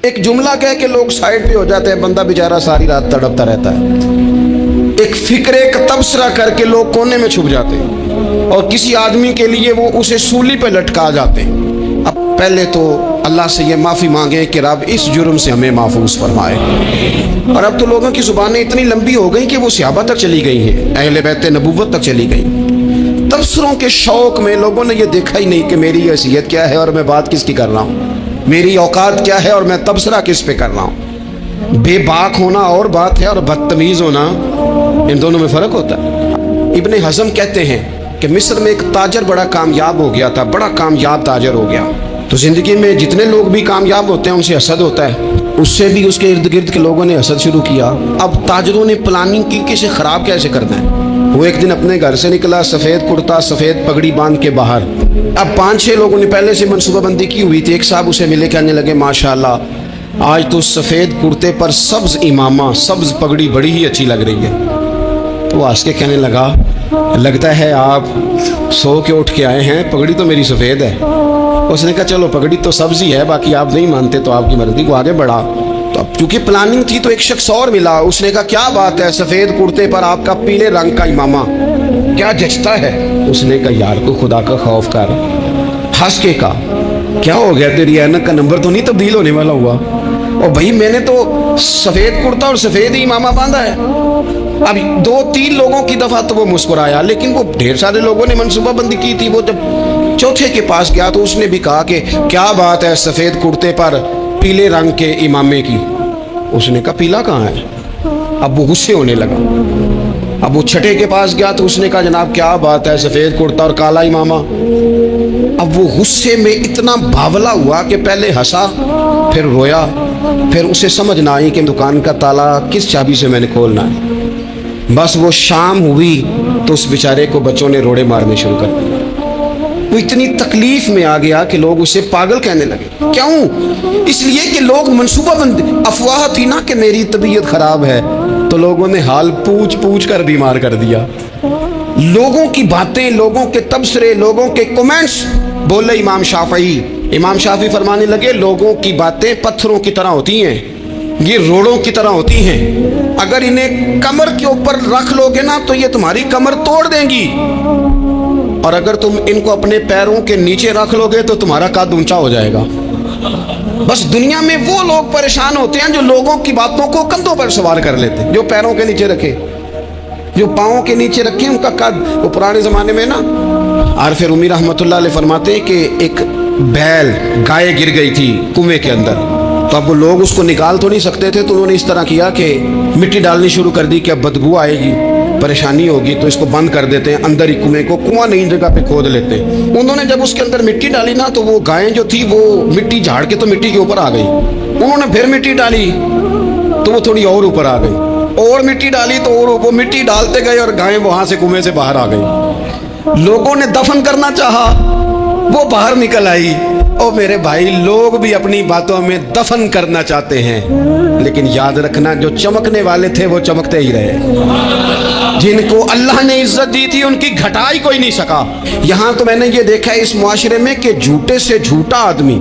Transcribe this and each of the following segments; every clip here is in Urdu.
ایک جملہ کہہ کے لوگ سائڈ پہ ہو جاتے ہیں، بندہ بیچارہ ساری رات تڑپتا رہتا ہے۔ ایک فکرے کا تبصرہ کر کے لوگ کونے میں چھپ جاتے ہیں، اور کسی آدمی کے لیے وہ اسے سولی پہ لٹکا جاتے ہیں۔ اب پہلے تو اللہ سے یہ معافی مانگیں کہ رب اس جرم سے ہمیں محفوظ فرمائے۔ اور اب تو لوگوں کی زبانیں اتنی لمبی ہو گئی کہ وہ صحابہ تک چلی گئی ہیں، اہل بیت نبوت تک چلی گئی۔ تبصروں کے شوق میں لوگوں نے یہ دیکھا ہی نہیں کہ میری حیثیت کیا ہے اور میں بات کس کی کر رہا ہوں، میری اوقات کیا ہے اور میں تبصرہ کس پہ کر رہا ہوں۔ بے باک ہونا اور بات ہے اور بدتمیز ہونا، ان دونوں میں فرق ہوتا ہے۔ ابن حزم کہتے ہیں کہ مصر میں ایک تاجر بڑا کامیاب ہو گیا تھا، بڑا کامیاب تاجر ہو گیا۔ تو زندگی میں جتنے لوگ بھی کامیاب ہوتے ہیں ان سے حسد ہوتا ہے، اس سے بھی اس کے ارد گرد کے لوگوں نے حسد شروع کیا۔ اب تاجروں نے پلاننگ کی کہ اسے خراب کیسے کرنا ہے۔ وہ ایک دن اپنے گھر سے نکلا، سفید کرتا سفید پگڑی باندھ کے باہر۔ اب 5-6 لوگوں نے پہلے سے منصوبہ بندی کی ہوئی تھی۔ ایک صاحب اسے ملے، کہنے لگے ماشاءاللہ آج تو سفید کرتے پر سبز امامہ، سبز پگڑی بڑی ہی اچھی لگ رہی ہے۔ تو وہ ہنس کے کہنے لگا لگتا ہے آپ سو کے اٹھ کے آئے ہیں، پگڑی تو میری سفید ہے۔ اس نے کہا چلو پگڑی تو سبز ہی ہے، باقی آپ نہیں مانتے تو آپ کی مرضی۔ کو آگے بڑھا تو اب چونکہ پلاننگ تھی تو ایک شخص اور ملا، اس نے کہا کیا بات ہے، سفید کرتے پر آپ کا پیلے رنگ کا امامہ کیا جچتا ہے۔ اس نے کہا یار کو خدا کا خوف کر، ہنس کے کہا کیا ہو گیا، تیری اینک کا نمبر تو نہیں تبدیل ہونے والا ہوا؟ اور بھائی میں نے تو سفید کرتا اور سفید ہی امامہ باندھا ہے۔ اب 2-3 لوگوں کی دفعہ تو وہ مسکرایا، لیکن وہ ڈھیر سارے لوگوں نے منصوبہ بندی کی تھی۔ وہ جب چوتھے کے پاس گیا تو اس نے بھی کہا کہ کیا بات ہے سفید کرتے پر پیلے رنگ کے امامے کی۔ اس نے کہا پیلا کہاں ہے؟ اب وہ غصے ہونے لگا۔ اب وہ چھٹے کے پاس گیا تو اس نے کہا جناب کیا بات ہے سفید کرتا اور کالا امامہ۔ اب وہ غصے میں اتنا باولا ہوا کہ پہلے ہنسا پھر رویا، پھر اسے سمجھ نہ آئی کہ دکان کا تالا کس چابی سے میں نے کھولنا ہے۔ بس وہ شام ہوئی تو اس بیچارے کو بچوں نے روڑے مارنے شروع کر دیے۔ وہ اتنی تکلیف میں آ گیا کہ لوگ اسے پاگل کہنے لگے۔ کیوں؟ اس لیے کہ لوگ منصوبہ بند، افواہ تھی نا کہ میری طبیعت خراب ہے، تو لوگوں نے حال پوچھ پوچھ کر بیمار کر دیا۔ لوگوں کی باتیں، لوگوں کے تبصرے، لوگوں کے کمنٹس بولے امام شافعی۔ امام شافعی فرمانے لگے لوگوں کی باتیں پتھروں کی طرح ہوتی ہیں، یہ روڑوں کی طرح ہوتی ہیں، اگر انہیں کمر کے اوپر رکھ لو گے نا تو یہ تمہاری کمر توڑ دیں گی، اور اگر تم ان کو اپنے پیروں کے نیچے رکھ لو گے تو تمہارا قد اونچا ہو جائے گا۔ بس دنیا میں وہ لوگ پریشان ہوتے ہیں جو لوگوں کی باتوں کو کندھوں پر سوار کر لیتے ہیں، جو پیروں کے نیچے رکھے، جو پاؤں کے نیچے رکھے ان کا قد۔ وہ پرانے زمانے میں نا عارف رومی رحمۃ اللہ علیہ فرماتے ہیں کہ ایک بیل گائے گر گئی تھی کنویں کے اندر، تو اب وہ لوگ اس کو نکال تو نہیں سکتے تھے، تو انہوں نے اس طرح کیا کہ مٹی ڈالنی شروع کر دی کہ اب بدبو آئے گی، پریشانی ہوگی، تو اس کو بند کر دیتے ہیں اندر ہی کنویں کو، کنواں نئی جگہ پہ کھود لیتے ہیں۔ انہوں نے جب اس کے اندر مٹی ڈالی نا تو وہ گائیں جو تھی وہ مٹی جھاڑ کے تو مٹی کے اوپر آ گئی، انہوں نے پھر مٹی ڈالی تو وہ تھوڑی اور اوپر آ گئی، اور مٹی ڈالی تو اور وہ مٹی ڈالتے گئے اور گائیں وہاں سے کنویں سے باہر آ گئی۔ لوگوں نے دفن کرنا چاہا، وہ باہر نکل آئی۔ او میرے بھائی، لوگ بھی اپنی باتوں میں دفن کرنا چاہتے ہیں، لیکن یاد رکھنا جو چمکنے والے تھے وہ چمکتے ہی رہے، جن کو اللہ نے عزت دی تھی ان کی گھٹائی کوئی نہیں سکا۔ یہاں تو میں نے یہ دیکھا ہے اس معاشرے میں کہ جھوٹے سے جھوٹا آدمی،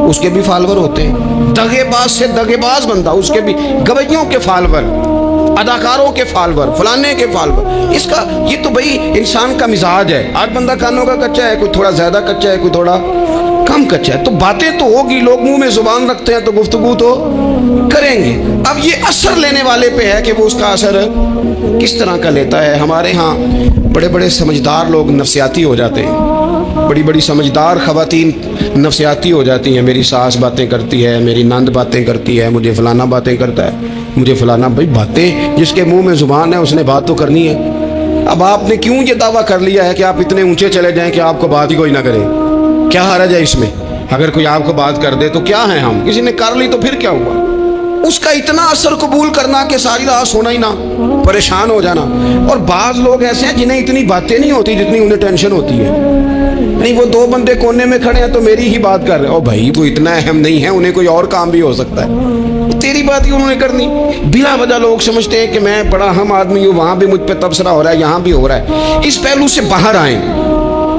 اس کے بھی فالوور ہوتے ہیں، دغے باز سے دغے باز بندہ، اس کے بھی گویوں کے فالوور، اداکاروں کے فالوور، فلانے کے فالوور۔ اس کا یہ تو بھئی انسان کا مزاج ہے، آج بندہ کانوں کا کچا ہے، کوئی تھوڑا زیادہ کچا ہے، کوئی تھوڑا کم کچا ہے، تو باتیں تو ہوگی، لوگ منہ میں زبان رکھتے ہیں تو گفتگو تو کریں گے۔ اب یہ اثر لینے والے پہ ہے کہ وہ اس کا اثر کس طرح کا لیتا ہے۔ ہمارے ہاں بڑے بڑے سمجھدار لوگ نفسیاتی ہو جاتے ہیں، بڑی بڑی سمجھدار خواتین نفسیاتی ہو جاتی ہیں، میری ساس باتیں کرتی ہے، میری نند باتیں کرتی ہے، مجھے فلانا باتیں کرتا ہے، مجھے فلانا۔ بھائی باتیں، جس کے منہ میں زبان ہے اس نے بات تو کرنی ہے۔ اب آپ نے کیوں یہ دعویٰ کر لیا ہے کہ آپ اتنے اونچے چلے جائیں کہ آپ کو بات ہی کوئی نہ کرے؟ کیا حرج ہے اس میں؟ اگر کوئی آپ کو بات کر دے تو کیا ہے، ہم کسی نے کر لی تو پھر کیا ہوا؟ اس کا اتنا اثر قبول کرنا کہ ساری رات سونا ہی نہ، پریشان ہو جانا۔ اور بعض لوگ ایسے ہیں جنہیں اتنی باتیں نہیں ہوتی جتنی انہیں ٹینشن ہوتی ہے۔ نہیں، وہ 2 بندے کونے میں کھڑے ہیں تو میری ہی بات کر رہے ہیں، او بھائی وہ اتنا اہم نہیں ہے، انہیں کوئی اور کام بھی ہو سکتا ہے، تیری بات ہی انہوں نے کرنی۔ بلا وجہ لوگ سمجھتے ہیں کہ میں بڑا اہم آدمی ہوں، وہاں بھی مجھ پہ تبصرہ ہو رہا ہے، یہاں بھی ہو رہا ہے۔ اس پہلو سے باہر آئیں،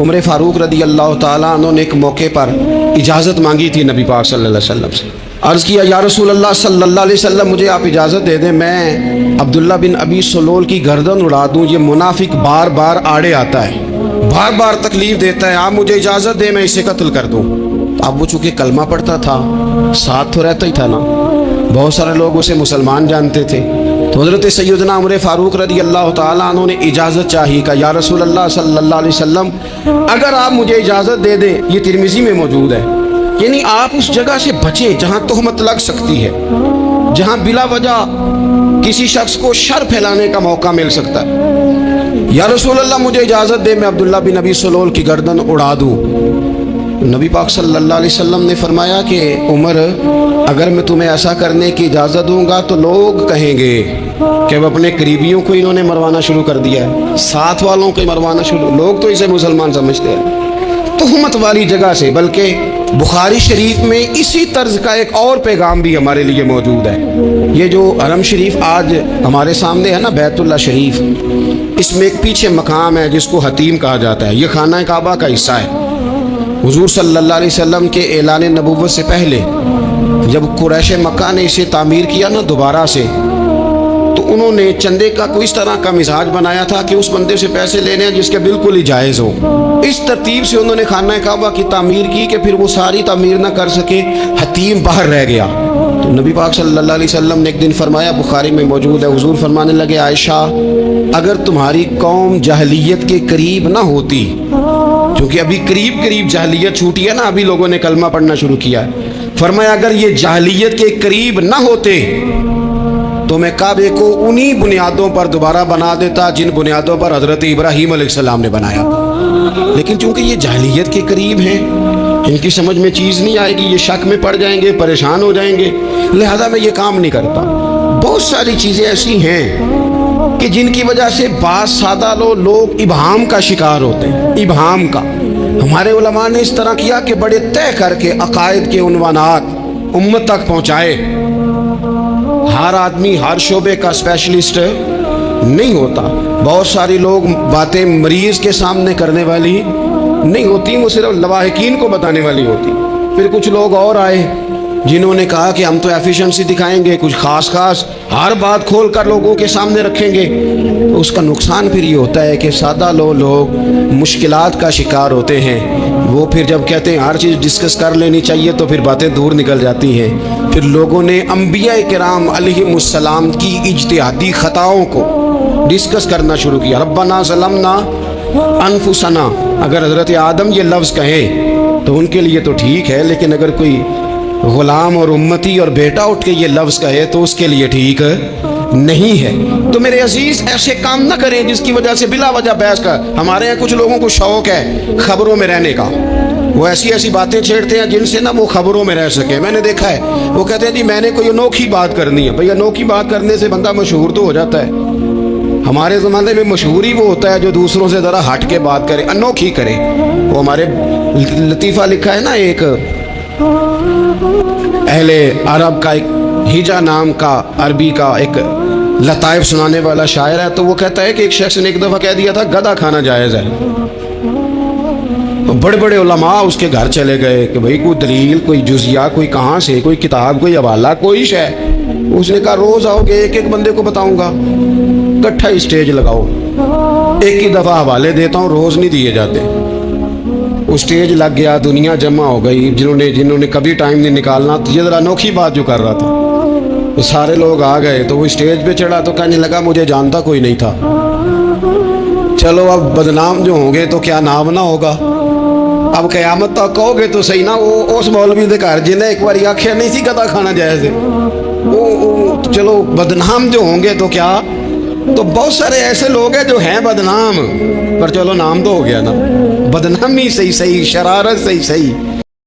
عمر فاروق رضی اللہ تعالیٰ عنہ نے ایک موقع پر اجازت مانگی تھی نبی پاک صلی اللہ علیہ وسلم سے. عرض کیا یا رسول اللہ صلی اللہ علیہ وسلم مجھے آپ اجازت دے دیں, میں عبداللہ بن ابی سلول کی گردن اڑا دوں, یہ منافق بار بار آڑے آتا ہے, بار بار تکلیف دیتا ہے, آپ مجھے اجازت دیں میں اسے قتل کر دوں. اب وہ چونکہ کلمہ پڑھتا تھا, ساتھ تو رہتا ہی تھا نا, بہت سارے لوگ اسے مسلمان جانتے تھے. تو حضرت سیدنا عمر فاروق رضی اللہ تعالیٰ عنہ نے اجازت چاہی کہ یا رسول اللہ صلی اللہ علیہ وسلم اگر آپ مجھے اجازت دے دیں, یہ ترمذی میں موجود ہے, یعنی آپ اس جگہ سے بچیں جہاں تہمت لگ سکتی ہے, جہاں بلا وجہ کسی شخص کو شر پھیلانے کا موقع مل سکتا ہے. یا رسول اللہ مجھے اجازت دے میں عبداللہ بن ابی سلول کی گردن اڑا دوں. نبی پاک صلی اللہ علیہ وسلم نے فرمایا کہ عمر اگر میں تمہیں ایسا کرنے کی اجازت دوں گا تو لوگ کہیں گے کہ وہ اپنے قریبیوں کو انہوں نے مروانا شروع کر دیا ہے, ساتھ والوں کو مروانا شروع, لوگ تو اسے مسلمان سمجھتے ہیں تہمت والی جگہ سے. بلکہ بخاری شریف میں اسی طرز کا ایک اور پیغام بھی ہمارے لیے موجود ہے. یہ جو حرم شریف آج ہمارے سامنے ہے نا, بیت اللہ شریف, اس میں ایک پیچھے مقام ہے جس کو حتیم کہا جاتا ہے, یہ خانہ کعبہ کا حصہ ہے. حضور صلی اللہ علیہ وسلم کے اعلان نبوت سے پہلے جب قریش مکہ نے اسے تعمیر کیا نا دوبارہ سے, تو انہوں نے چندے کا کوئی اس طرح کا مزاج بنایا تھا کہ اس بندے سے پیسے لینے ہیں جس کے بالکل ہی جائز ہو. اس ترتیب سے انہوں نے خانہ کعبہ کی تعمیر کی کہ پھر وہ ساری تعمیر نہ کر سکے, حتیم باہر رہ گیا. تو نبی پاک صلی اللہ علیہ وسلم نے ایک دن فرمایا, بخاری میں موجود ہے, حضور فرمانے لگے عائشہ اگر تمہاری قوم جاہلیت کے قریب نہ ہوتی, کیونکہ ابھی قریب جاہلیت چھوٹی ہے نا, ابھی لوگوں نے کلمہ پڑھنا شروع کیا ہے, فرمایا اگر یہ جاہلیت کے قریب نہ ہوتے تو میں کعبے کو انہی بنیادوں پر دوبارہ بنا دیتا جن بنیادوں پر حضرت ابراہیم علیہ السلام نے بنایا تھا. لیکن چونکہ یہ جاہلیت کے قریب ہیں, ان کی سمجھ میں چیز نہیں آئے گی, یہ شک میں پڑ جائیں گے, پریشان ہو جائیں گے, لہذا میں یہ کام نہیں کرتا. بہت ساری چیزیں ایسی ہیں کہ جن کی وجہ سے بعض سادہ لوگ ابہام کا شکار ہوتے ہیں, ابہام کا. ہمارے علماء نے اس طرح کیا کہ بڑے طے کر کے عقائد کے عنوانات امت تک پہنچائے. ہر آدمی ہر شعبے کا اسپیشلسٹ نہیں ہوتا, بہت ساری لوگ باتیں مریض کے سامنے کرنے والی نہیں ہوتی, وہ صرف لواحقین کو بتانے والی ہوتی. پھر کچھ لوگ اور آئے جنہوں نے کہا کہ ہم تو ایفیشنسی دکھائیں گے, کچھ خاص ہر بات کھول کر لوگوں کے سامنے رکھیں گے. اس کا نقصان پھر یہ ہوتا ہے کہ سادہ لوگ مشکلات کا شکار ہوتے ہیں. وہ پھر جب کہتے ہیں ہر چیز ڈسکس کر لینی چاہیے تو پھر باتیں دور نکل جاتی ہیں. پھر لوگوں نے انبیاء کرام علیہم السلام کی اجتہادی خطاؤں کو ڈسکس کرنا شروع کیا. ربنا ظلمنا انفسنا, اگر حضرت آدم یہ لفظ کہیں تو ان کے لیے تو ٹھیک ہے, لیکن اگر کوئی غلام اور امتی اور بیٹا اٹھ کے یہ لفظ کہے تو اس کے لیے ٹھیک نہیں ہے. تو میرے عزیز ایسے کام نہ کریں جس کی وجہ سے بلا وجہ بحث کا. ہمارے یہاں کچھ لوگوں کو شوق ہے خبروں میں رہنے کا, وہ ایسی باتیں چھیڑتے ہیں جن سے نا وہ خبروں میں رہ سکے. میں نے دیکھا ہے وہ کہتے ہیں جی میں نے کوئی انوکھی بات کرنی ہے. بھئی انوکھی بات کرنے سے بندہ مشہور تو ہو جاتا ہے. ہمارے زمانے میں مشہور ہی وہ ہوتا ہے جو دوسروں سے ذرا ہٹ کے بات کرے, انوکھی کرے. وہ ہمارے لطیفہ لکھا ہے نا, ایک اہل عرب کا ایک ہجا نام کا عربی کا ایک لطائف سنانے والا شاعر ہے, تو وہ کہتا ہے کہ ایک شخص نے ایک دفعہ کہہ دیا تھا گدھا کھانا جائز ہے. تو بڑے بڑے علماء اس کے گھر چلے گئے کہ بھئی کوئی دلیل, کوئی جزیہ, کوئی کہاں سے, کوئی کتاب, کوئی حوالہ, کوئی شے. اس نے کہا روز آؤ گے ایک بندے کو بتاؤں گا, اکٹھا اسٹیج لگاؤ, ایک ہی دفعہ حوالے دیتا ہوں, روز نہیں دیے جاتے. اسٹیج لگ گیا, دنیا جمع ہو گئی, جنہوں نے کبھی ٹائم نہیں نکالنا. تو یہ ذرا انوکھی بات جو کر رہا تھا, سارے لوگ آ گئے. تو وہ اسٹیج پہ چڑھا تو کہنے لگا مجھے جانتا کوئی نہیں تھا. چلو اب بدنام جو ہوں گے تو کیا نام نہ ہوگا, اب قیامت تک کہو گے تو صحیح نا. وہ اس مولوی دے گھر جنہیں ایک بار آخیا نہیں سی گدھا کھانا جائز ہے, چلو بدنام جو ہوں گے تو کیا. تو بہت سارے ایسے لوگ ہیں جو ہیں بدنام, پر چلو نام تو ہو گیا نا. بدنامی صحیح, شرارت صحیح,